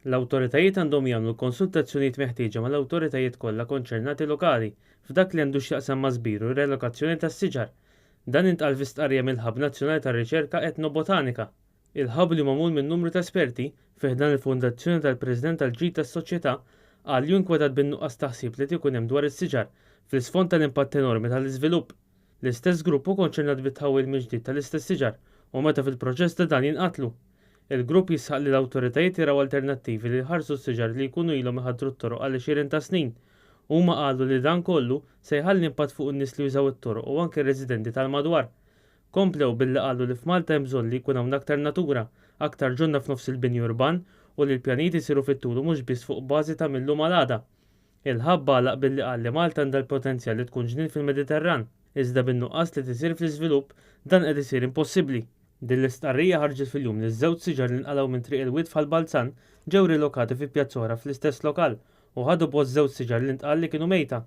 L-awtoritajiet għandhom jagħmlu konsultazzjonijiet meħtieġa mal-awtoritajiet kollha konċernati lokali f'dak li għandu x'jaqsam ma' żbieru relokazzjoni tas-siġar. Dan intqal fi stqarrija mill-Ħabb Nazzjonali tar-Riċerka Etnobotanika. Il-ħabb li magħmul minn numru ta' esperti fih dan il-fundazzjoni tal-President tal-ġid tas-soċjetà qal li inkwetat bin-nuqqas taħsib li ikun hemm dwar is-siġar fl-isfond tal-impatt enormi tal-iżvilupp. L-istess grupp hu konċernat bit-tħawwil mill-ġdid tal-istess siġar u meta fil-proċess ta' dan jinqatlu. Il-grupp jisħaq li l-awtoritajiet jaraw alternattivi li jħarsu s-siġar li jkunu ilhom iħaddru t-toroq għal 20 ta' snin. Huma qalu li dan kollu se jħalli impatt fuq in-nies li jużaw it-toroq u anke r-residenti tal-madwar. Komplew billi qalu li f'Malta hemm bżonn li jkun hawn aktar natura, aktar ġonna f'nofs il-binju urban u li l-pjanijiet isiru fit-tul mhux biss fuq bażi ta' millu mal-għada. Il-ħabb għalaq billi qal li Malta għandha l-potenzjal li tkun ġnien fil-Mediterran, iżda bin-nuqqas li tisir fl-iżvilupp dan qed isir impossibbli. Din l-istqarrija ħarġet fil-jum li ż-żewġ siġar li nqalgħu minn triq il-Widf għall-Balzan ġew rilokati fi pjazz oħra fl-istess lokal u ħadu post żewġ siġar li ntqal li kienu mejta.